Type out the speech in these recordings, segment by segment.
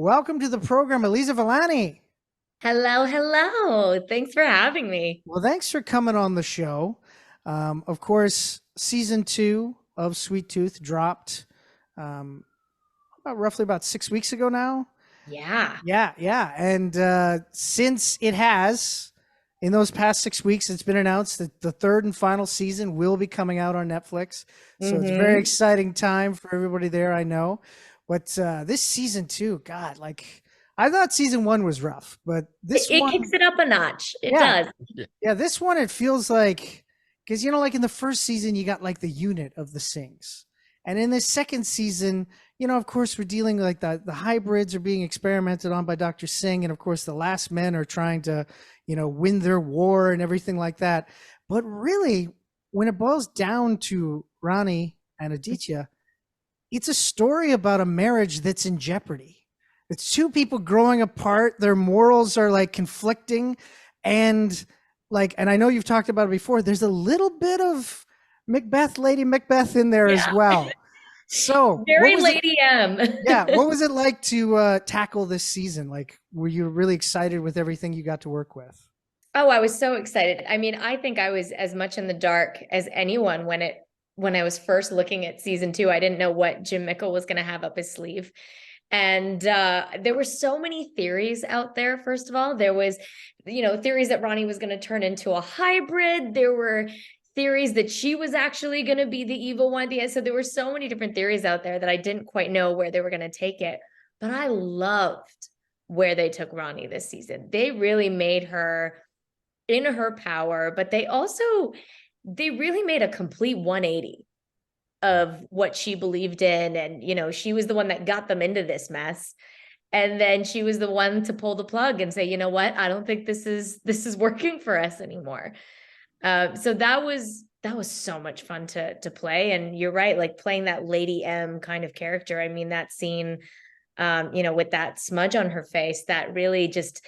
Welcome to the program, Aliza Vellani. Hello, hello. Thanks for having me. Well, thanks for coming on the show. Of course, season two of Sweet Tooth dropped um, roughly about 6 weeks ago now. Yeah. Yeah. And since it has, in those past 6 weeks, it's been announced that the third and final season will be coming out on Netflix. So it's a very hmm exciting time for everybody there, I know. But this season two, God, like I thought season one was rough, but It, this it kicks one, it up a notch. It yeah, does. Yeah. yeah, this one it feels like because like in the first season you got like the unit of the Sings, and in this second season, of course we're dealing with like the hybrids are being experimented on by Dr. Singh, and of course the last men are trying to win their war and everything like that. But really, when it boils down to Rani and Aditya, it's a story about a marriage that's in jeopardy. It's two people growing apart. Their morals are like conflicting. And and I know you've talked about it before, there's a little bit of Macbeth, Lady Macbeth in there as Yeah. well. So what Very was it? Lady M. Yeah. What was it like to tackle this season? Like, were you really excited with everything you got to work with? Oh, I was so excited. I mean, I think I was as much in the dark as anyone when I was first looking at season two. I didn't know what Jim Mickle was going to have up his sleeve. And there were so many theories out there. First of all, there was, theories that Ronnie was going to turn into a hybrid. There were theories that she was actually going to be the evil one. Yeah, so there were so many different theories out there that I didn't quite know where they were going to take it. But I loved where they took Ronnie this season. They really made her in her power, but they really made a complete 180 of what she believed in. And, she was the one that got them into this mess. And then she was the one to pull the plug and say, you know what? I don't think this is working for us anymore. So that was so much fun to play. And you're right, like playing that Lady M kind of character. I mean, that scene, with that smudge on her face, that really just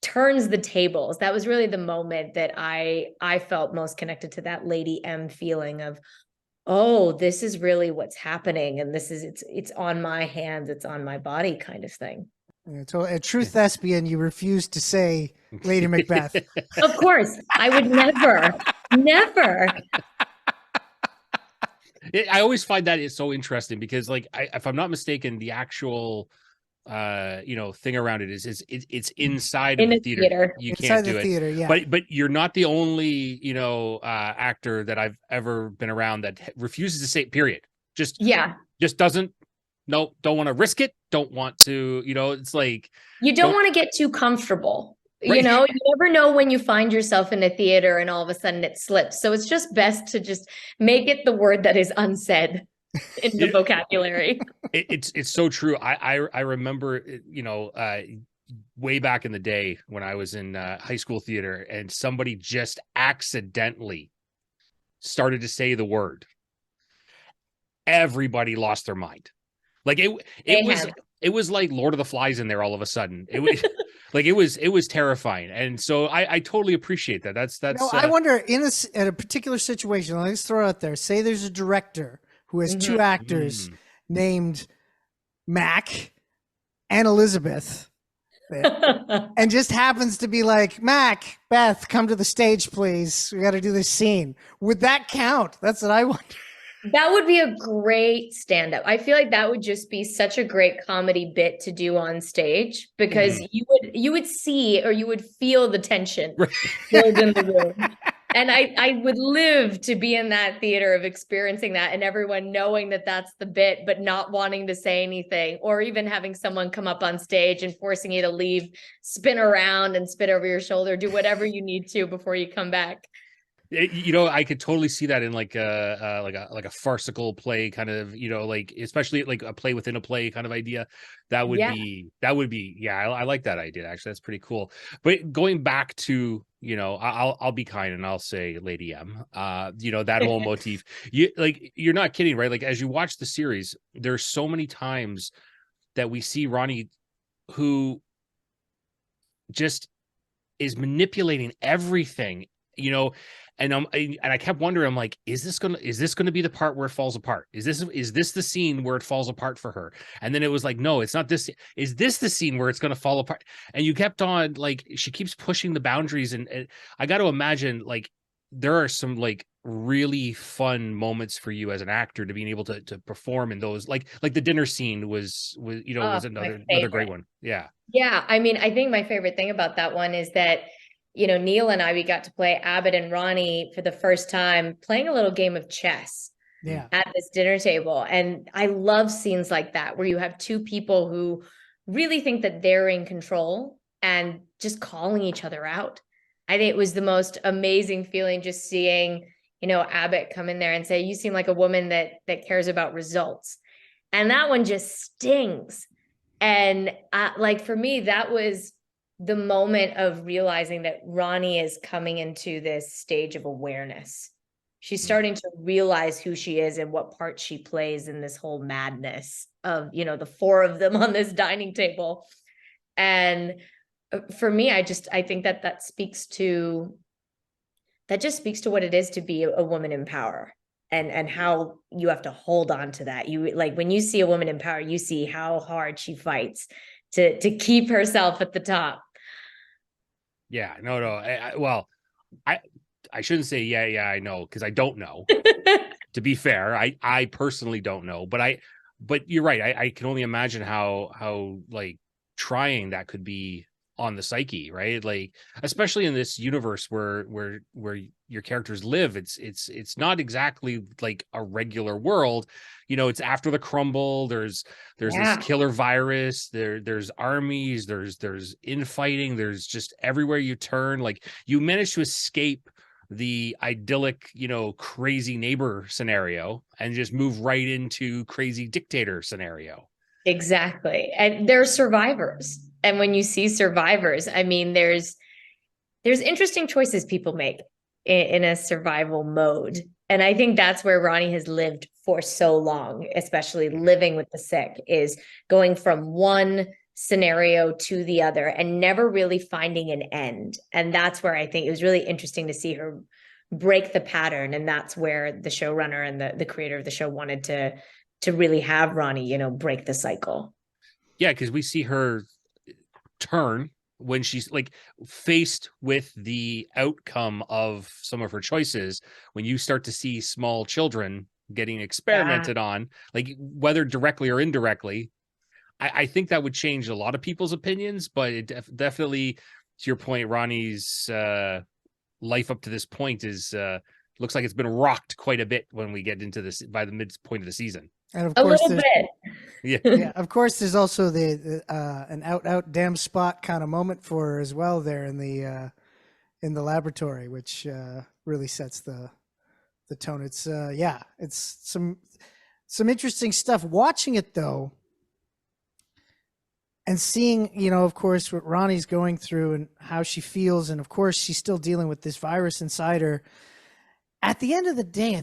turns the tables. That was really the moment that I felt most connected to that Lady M feeling of, oh, this is really what's happening, and it's on my hands, it's on my body, kind of thing. Yeah, so a true thespian, you refuse to say Lady Macbeth. Of course, I would never. I always find that is so interesting because, like, if I'm not mistaken, the actual thing around it is it's inside of In the a theater. theater. You Inside can't the do it. theater, yeah. But you're not the only actor that I've ever been around that refuses to say it, period. Just Yeah. just doesn't. No, don't want to risk it. Don't want to. It's like You don't don't. want to get too comfortable. Right. You never know when you find yourself in a theater and all of a sudden it slips. So it's just best to just make it the word that is unsaid in the vocabulary. It's so true. I remember way back in the day when I was in high school theater and somebody just accidentally started to say the word. Everybody lost their mind. Like it was Mayhem. it was like Lord of the Flies in there all of a sudden. It was like it was terrifying. And so I totally appreciate that. That's I wonder in a particular situation. Let's throw out there. Say there's a director who has two Mhm. actors named Mac and Elizabeth, and just happens to be like, Mac, Beth, come to the stage, please. We got to do this scene. Would that count? That's what I wonder. That would be a great stand-up. I feel like that would just be such a great comedy bit to do on stage because Mhm. you would see or you would feel the tension build in the room. And I would live to be in that theater of experiencing that and everyone knowing that that's the bit, but not wanting to say anything, or even having someone come up on stage and forcing you to leave, spin around and spit over your shoulder, do whatever you need to before you come back. I could totally see that in like a farcical play kind of, like especially like a play within a play kind of idea. Yeah. Yeah, I like that idea actually. That's pretty cool. But going back to, I'll be kind and I'll say Lady M. That whole motif. You're not kidding, right? Like as you watch the series, there's so many times that we see Ronnie who just is manipulating everything, you know, And I kept wondering, I'm like, is this gonna be the part where it falls apart? Is this the scene where it falls apart for her? And then it was like, no, it's not this. Is this the scene where it's gonna fall apart? And you kept on, like, she keeps pushing the boundaries, and I got to imagine, like, there are some like really fun moments for you as an actor to being able to perform in those, like the dinner scene was was Oh, my another great favorite. one. Yeah. Yeah, I mean, I think my favorite thing about that one is that, Neil and I, we got to play Abbott and Ronnie for the first time, playing a little game of chess Mm. Yeah. at this dinner table. And I love scenes like that where you have two people who really think that they're in control and just calling each other out. I think it was the most amazing feeling just seeing, Abbott come in there and say, "You seem like a woman that cares about results." And that one just stings. And like for me, that was the moment of realizing that Ronnie is coming into this stage of awareness. She's starting to realize who she is and what part she plays in this whole madness of, the four of them on this dining table. And for me, I think that just speaks to what it is to be a woman in power, and how you have to hold on to that. You, like, when you see a woman in power, you see how hard she fights to keep herself at the top. Yeah, no, well, I shouldn't say yeah, I know, because I don't know. To be fair, I personally don't know, but you're right. I can only imagine how like trying that could be on the psyche, right? Like, especially in this universe where your characters live, it's not exactly like a regular world. It's after the crumble. There's this Yeah, killer virus. There's armies. There's infighting. There's just everywhere you turn. Like, you manage to escape the idyllic, crazy neighbor scenario and just move right into crazy dictator scenario. exactly. And they're survivors. And when you see survivors, I mean, there's interesting choices people make in a survival mode. And I think that's where Ronnie has lived for so long, especially living with the sick, is going from one scenario to the other and never really finding an end. And that's where I think it was really interesting to see her break the pattern. And that's where the showrunner and the creator of the show wanted to really have Ronnie, break the cycle. Yeah, because we see her turn when she's like faced with the outcome of some of her choices. When you start to see small children getting experimented on, like, whether directly or indirectly, I think that would change a lot of people's opinions. But it definitely, to your point, Ronnie's life up to this point is looks like it's been rocked quite a bit when we get into this by the midpoint of the season. And of A course, little bit. Yeah. yeah, of course, there's also the an out damn spot kind of moment for her as well there in the laboratory, which really sets the tone. It's it's some interesting stuff. Watching it though, and seeing, of course, what Ronnie's going through and how she feels, and of course she's still dealing with this virus inside her. At the end of the day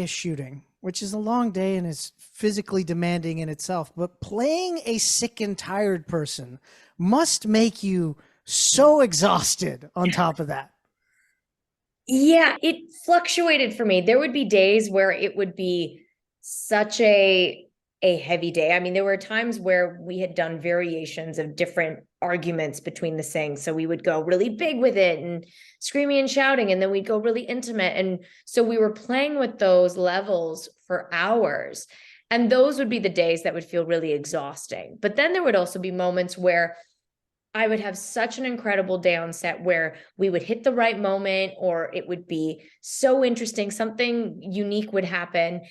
of shooting, which is a long day and is physically demanding in itself, but playing a sick and tired person must make you so exhausted on top of that. Yeah, it fluctuated for me. There would be days where it would be such a heavy day. I mean, there were times where we had done variations of different arguments between the sings. So we would go really big with it and screaming and shouting, and then we'd go really intimate. And so we were playing with those levels for hours. And those would be the days that would feel really exhausting. But then there would also be moments where I would have such an incredible day on set where we would hit the right moment, or it would be so interesting, something unique would happen.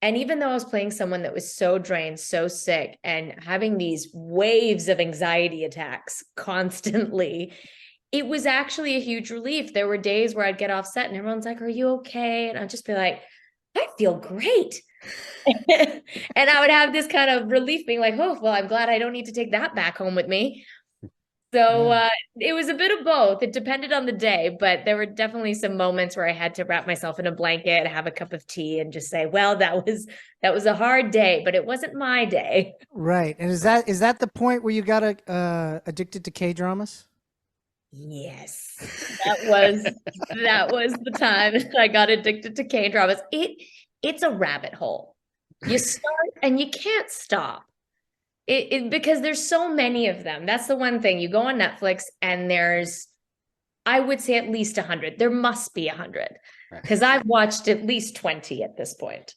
And even though I was playing someone that was so drained, so sick, and having these waves of anxiety attacks constantly, it was actually a huge relief. There were days where I'd get off set and everyone's like, "Are you okay?" And I'd just be like, "I feel great." And I would have this kind of relief being like, "Oh, well, I'm glad I don't need to take that back home with me." So it was a bit of both. It depended on the day, but there were definitely some moments where I had to wrap myself in a blanket, have a cup of tea, and just say, "Well, that was a hard day, but it wasn't my day." Right. And is that the point where you got addicted to K-dramas? Yes, that was the time I got addicted to K-dramas. It's a rabbit hole. You start and you can't stop. Because there's so many of them. That's the one thing. You go on Netflix and there's, I would say, at least 100. There must be 100 because I've watched at least 20 at this point.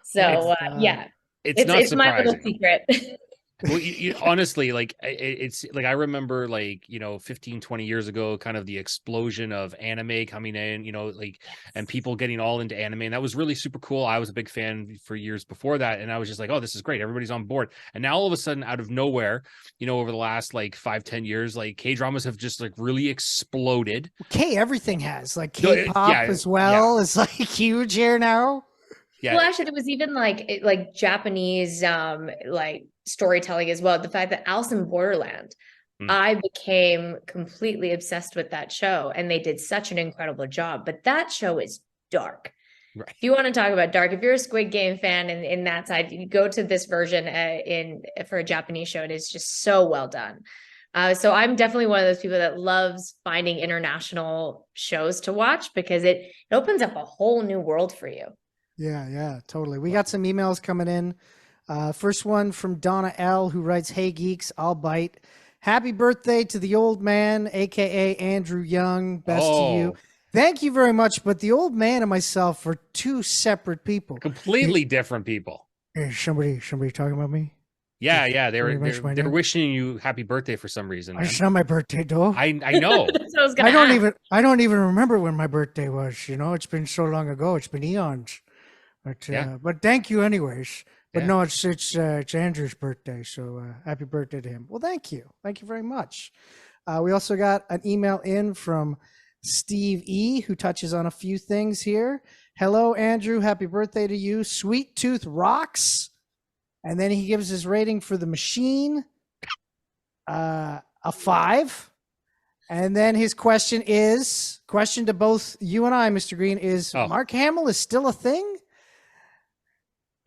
So yeah, it's not it's my little surprising. secret. Well, honestly, like it's like I remember, like, 15, 20 years ago, kind of the explosion of anime coming in, like, and people getting all into anime, and that was really super cool. I was a big fan for years before that, and I was just like, oh, this is great, everybody's on board. And now all of a sudden, out of nowhere, over the last like 5-10 years, like K-dramas have just like really exploded. Everything has, like, K-pop as well is like huge here now. Yeah. Well, actually, there was even like Japanese like storytelling as well. The fact that Alice in Borderland, I became completely obsessed with that show, and they did such an incredible job. But that show is dark. Right. If you want to talk about dark, if you're a Squid Game fan and in that side, you go to this version for a Japanese show. It is just so well done. So I'm definitely one of those people that loves finding international shows to watch because it opens up a whole new world for you. Yeah, totally. We got some emails coming in. First one from Donna L, who writes, "Hey geeks, I'll bite. Happy birthday to the old man, aka Andrew Young. Best to you. Thank you very much. But the old man and myself are two separate people. Completely different people." Somebody talking about me? Yeah. They're wishing you happy birthday for some reason. It's not my birthday, though. I know. I don't even remember when my birthday was. It's been so long ago. It's been eons. But thank you anyways. But no, it's Andrew's birthday, so happy birthday to him. Well, thank you very much. We also got an email in from Steve E, who touches on a few things here. Hello, Andrew, happy birthday to you. Sweet Tooth rocks. And then he gives his rating for The Machine, a 5. And then his question to both you and I, Mr. Green, is Mark Hamill is still a thing?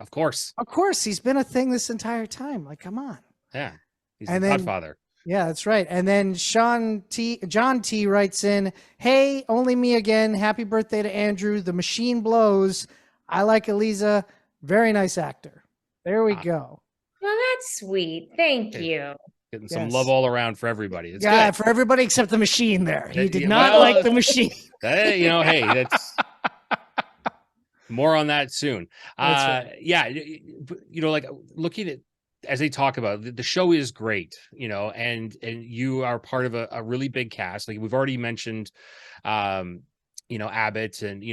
Of course. He's been a thing this entire time. Like, come on. Yeah. He's the godfather. Yeah, that's right. And then John T writes in, "Hey, only me again. Happy birthday to Andrew. The Machine blows. I like Aliza. Very nice actor." There we go. Well, that's sweet. Thank you. Getting some love all around for everybody. It's good. For everybody except the Machine there. He did not like the Machine. Hey, that's... More on that soon. Right. Yeah, like looking at, as they talk about, the show is great, and you are part of a really big cast. Like we've already mentioned, Abbott and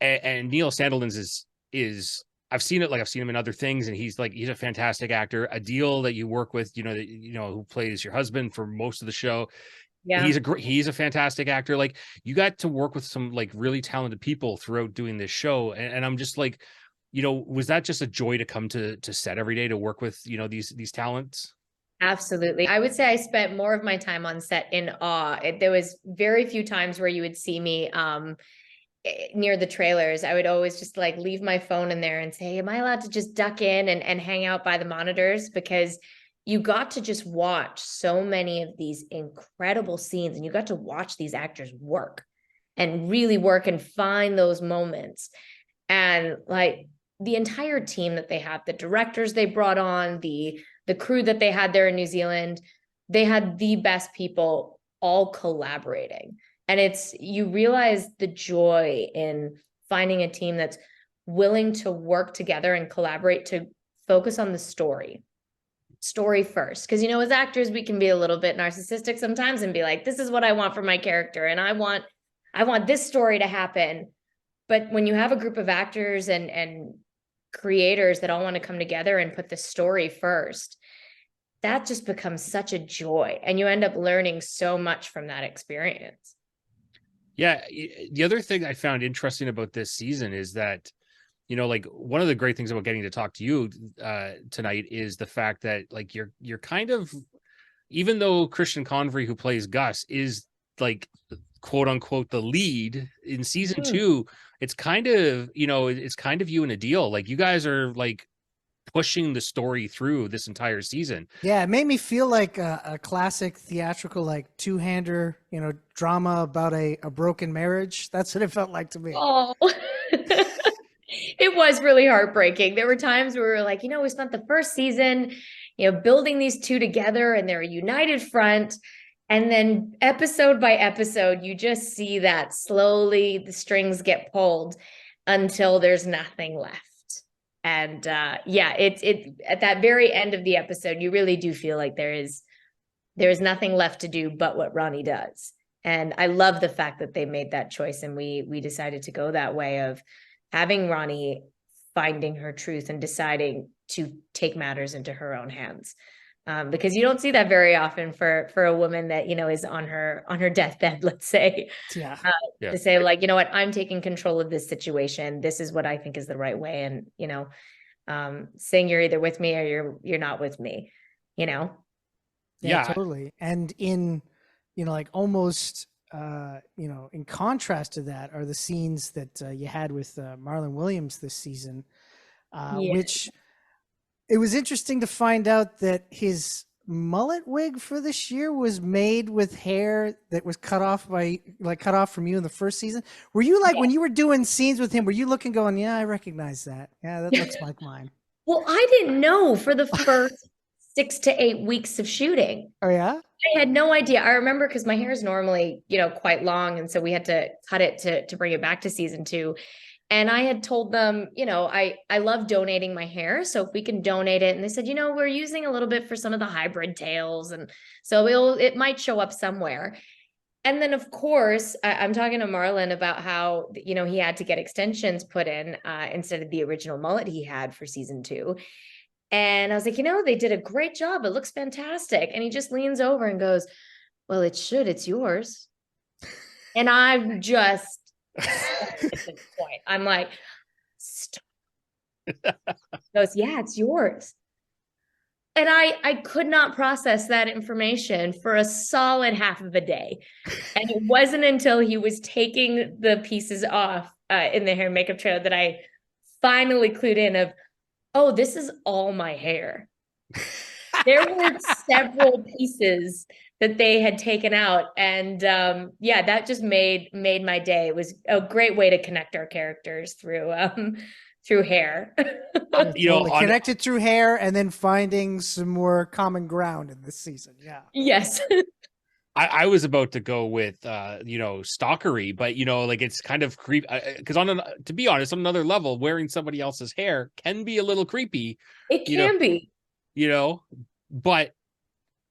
and Neil Sandilands is I've seen it. Like I've seen him in other things, and he's a fantastic actor. Adil that you work with, who plays your husband for most of the show. Yeah, he's a fantastic actor. Like you got to work with some like really talented people throughout doing this show, and I'm just like, was that just a joy to come to set every day to work with these talents? Absolutely. I would say I spent more of my time on set in awe. There was very few times where you would see me near the trailers. I would always just like leave my phone in there and say, am I allowed to just duck in and hang out by the monitors? Because you got to just watch so many of these incredible scenes, and you got to watch these actors work and really work and find those moments. And like the entire team that they have, the directors they brought on, the crew that they had there in New Zealand, they had the best people all collaborating. And you realize the joy in finding a team that's willing to work together and collaborate to focus on the story first. Because, as actors, we can be a little bit narcissistic sometimes and be like, this is what I want for my character. And I want this story to happen. But when you have a group of actors and creators that all want to come together and put the story first, that just becomes such a joy. And you end up learning so much from that experience. Yeah. The other thing I found interesting about this season is that, like one of the great things about getting to talk to you tonight is the fact that like you're kind of, even though Christian Convery, who plays Gus, is like quote unquote the lead in season 2, it's kind of, it's kind of you and Adil. Like you guys are like pushing the story through this entire season. Yeah, it made me feel like a classic theatrical, like two-hander, drama about a broken marriage. That's what it felt like to me. Oh, it was really heartbreaking. There were times where we were like, we spent the first season, building these two together and they're a united front. And then episode by episode, you just see that slowly the strings get pulled until there's nothing left. And it at that very end of the episode, you really do feel like there is nothing left to do but what Ronnie does. And I love the fact that they made that choice and we decided to go that way of having Ronnie finding her truth and deciding to take matters into her own hands. Because you don't see that very often for a woman that, is on her deathbed, let's say, to say like, what, I'm taking control of this situation. This is what I think is the right way. And, saying you're either with me or you're not with me, Yeah, totally. And in, like almost, in contrast to that are the scenes that you had with Marlon Williams this season, which it was interesting to find out that his mullet wig for this year was made with hair that was cut off from you in the first season. Were you like, when you were doing scenes with him, were you looking going, yeah, I recognize that. Yeah, that looks like mine. Well, I didn't know for the first 6 to 8 weeks of shooting. Oh yeah? I had no idea. I remember because my hair is normally, quite long. And so we had to cut it to bring it back to season 2. And I had told them, I love donating my hair. So if we can donate it. And they said, we're using a little bit for some of the hybrid tails. And so it might show up somewhere. And then, of course, I'm talking to Marlon about how, he had to get extensions put in instead of the original mullet he had for season 2. And I was like, they did a great job. It looks fantastic. And he just leans over and goes, well, it's yours. And I'm just at this point. I'm like, stop. He goes, yeah, it's yours. And I could not process that information for a solid half of a day. And it wasn't until he was taking the pieces off in the hair and makeup trailer that I finally clued in of, oh, this is all my hair. There were several pieces that they had taken out. And that just made my day. It was a great way to connect our characters through hair. Connected through hair and then finding some more common ground in this season. Yeah. Yes. I was about to go with stalkery, but it's kind of creepy because to be honest, on another level, wearing somebody else's hair can be a little creepy. It can be. But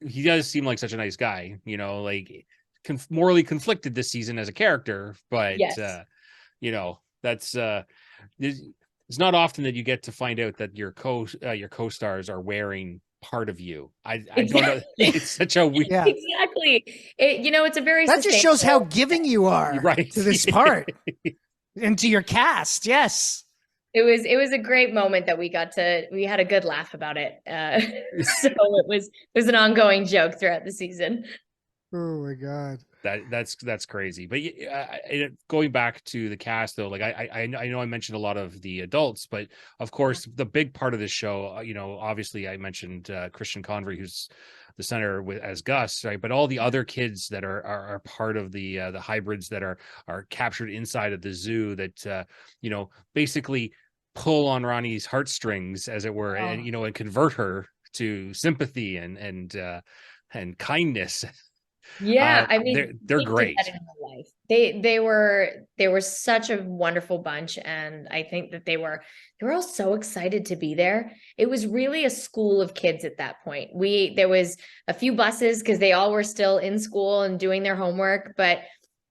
he does seem like such a nice guy, morally conflicted this season as a character, but yes. That's it's not often that you get to find out that your co-stars are wearing part of you. I don't know. It's such a weird. Yeah. Exactly. It's a very that just shows how giving you are right to this part and to your cast. Yes. It was a great moment that we had a good laugh about it. So it was an ongoing joke throughout the season. Oh my God. That's crazy. But going back to the cast though, like I know I mentioned a lot of the adults, but of course the big part of this show, obviously I mentioned Christian Convery, who's the center as Gus, right? But all the other kids that are part of the hybrids that are captured inside of the zoo that basically pull on Ronnie's heartstrings, as it were, and and convert her to sympathy and kindness. Yeah, I mean, they're great. They were such a wonderful bunch, and I think that they were all so excited to be there. It was really a school of kids at that point. There was a few buses because they all were still in school and doing their homework, but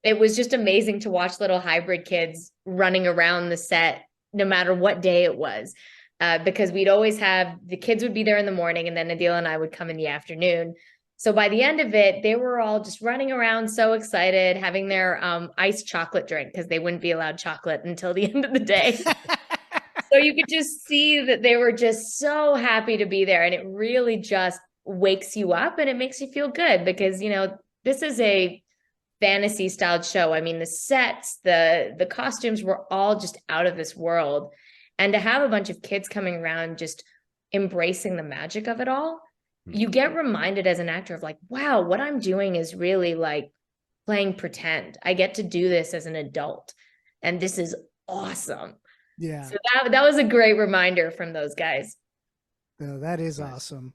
it was just amazing to watch little hybrid kids running around the set, no matter what day it was, because we'd always have the kids would be there in the morning, and then Adil and I would come in the afternoon. So by the end of it, they were all just running around so excited, having their iced chocolate drink because they wouldn't be allowed chocolate until the end of the day. So you could just see that they were just so happy to be there. And it really just wakes you up and it makes you feel good because, this is a fantasy styled show. I mean, the sets, the costumes were all just out of this world. And to have a bunch of kids coming around just embracing the magic of it all, you get reminded as an actor of like, wow, what I'm doing is really like playing pretend. I get to do this as an adult, and this is awesome. Yeah. So that was a great reminder from those guys. No, that is awesome.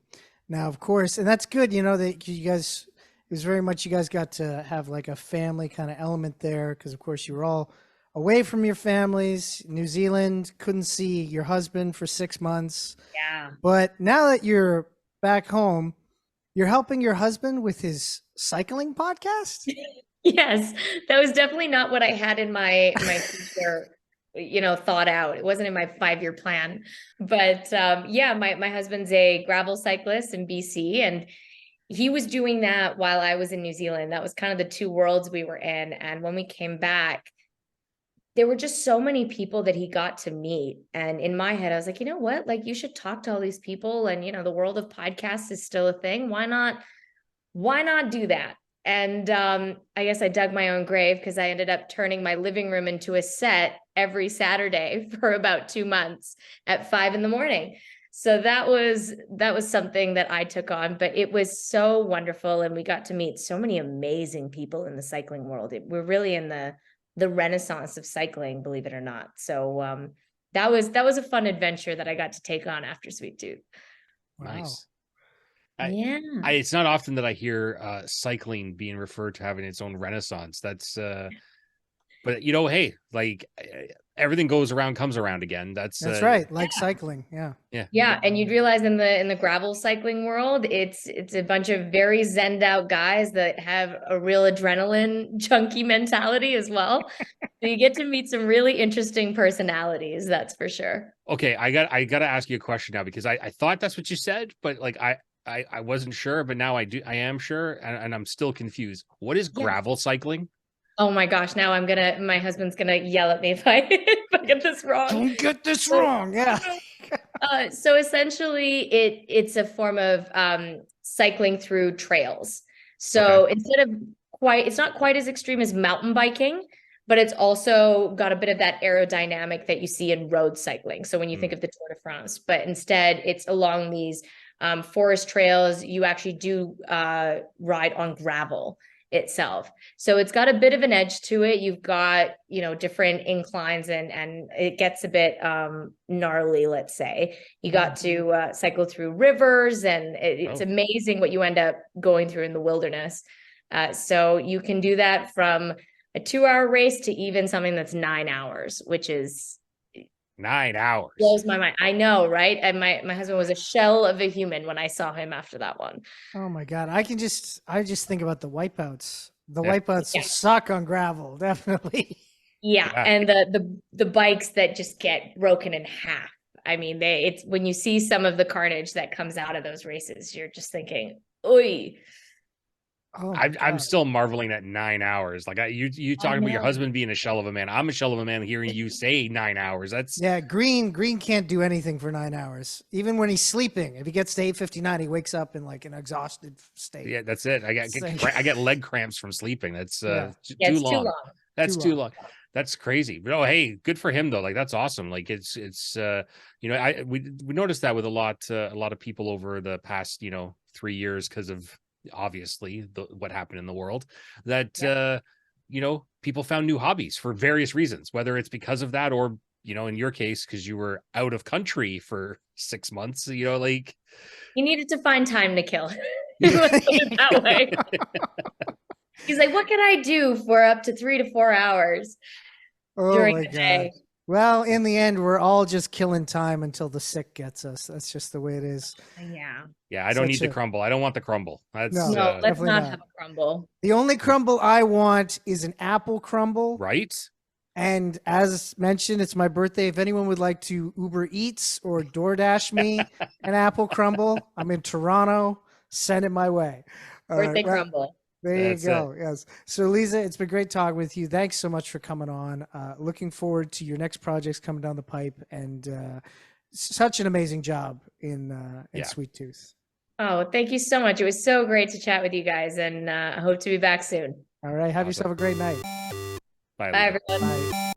Now, of course, and that's good, that you guys, it was very much, you guys got to have like a family kind of element there, because of course you were all away from your families, New Zealand, couldn't see your husband for 6 months. Yeah. But now that you're back home, you're helping your husband with his cycling podcast? Yes, that was definitely not what I had in my future, thought out. It wasn't in my 5-year plan. But yeah, my husband's a gravel cyclist in BC, and he was doing that while I was in New Zealand. That was kind of the two worlds we were in. And when we came back, there were just so many people that he got to meet. And in my head, I was like, you know what? Like, you should talk to all these people. And, the world of podcasts is still a thing. Why not do that? And I guess I dug my own grave, because I ended up turning my living room into a set every Saturday for about 2 months at 5 a.m. So that was something that I took on, but it was so wonderful. And we got to meet so many amazing people in the cycling world. We're really in the renaissance of cycling, believe it or not. So that was a fun adventure that I got to take on after Sweet Tooth. Nice. Yeah. It's not often that I hear cycling being referred to having its own renaissance. That's but hey, like everything goes around, comes around again. That's right. Like cycling. Yeah. Yeah. And you'd realize in the gravel cycling world, it's a bunch of very zenned out guys that have a real adrenaline junkie mentality as well. So you get to meet some really interesting personalities, that's for sure. Okay, I got to ask you a question now, because I thought that's what you said, but like I wasn't sure, but now I am sure, and I'm still confused. What is gravel cycling? Oh my gosh, now my husband's gonna yell at me if I get this wrong. Don't get this wrong. Yeah. So essentially it's a form of cycling through trails. So instead of it's not quite as extreme as mountain biking, but it's also got a bit of that aerodynamic that you see in road cycling. So when you think of the Tour de France, but instead it's along these forest trails, you actually do ride on gravel itself. So it's got a bit of an edge to it. You've got, different inclines, and it gets a bit gnarly, let's say. You got to cycle through rivers, and it's amazing what you end up going through in the wilderness. So you can do that from a 2-hour race to even something that's 9 hours, which is 9 hours. Blows my mind. I know, right? And my husband was a shell of a human when I saw him after that one. Oh my God. I just think about the wipeouts. The wipeouts suck on gravel, definitely. Yeah. And the bikes that just get broken in half. I mean, it's when you see some of the carnage that comes out of those races, you're just thinking, oy. Oh, I'm still marveling at 9 hours. Like you talking about your husband being a shell of a man. I'm a shell of a man hearing you say 9 hours. That's Green can't do anything for 9 hours. Even when he's sleeping, if he gets to 8:59, he wakes up in like an exhausted state. Yeah, that's it. I get leg cramps from sleeping. That's too long. That's too long. That's crazy. But hey, good for him though. Like that's awesome. Like it's we noticed that with a lot of people over the past 3 years, because of obviously what happened in the world, that people found new hobbies for various reasons, whether it's because of that or in your case because you were out of country for 6 months, like you needed to find time to kill. Let's put it that way. He's like, what can I do for up to 3 to 4 hours during the day? Well, in the end, we're all just killing time until the sick gets us. That's just the way it is. Yeah. I don't need the crumble. I don't want the crumble. That's no, let's not have a crumble. The only crumble I want is an apple crumble. Right. And as mentioned, it's my birthday. If anyone would like to Uber Eats or DoorDash me an apple crumble, I'm in Toronto. Send it my way. Birthday crumble. There you go. Yes. So, Aliza, it's been great talking with you. Thanks so much for coming on. Looking forward to your next projects coming down the pipe, and such an amazing job in Sweet Tooth. Oh, thank you so much. It was so great to chat with you guys, and I hope to be back soon. All right. Have yourself a great night. Bye, everyone. Bye.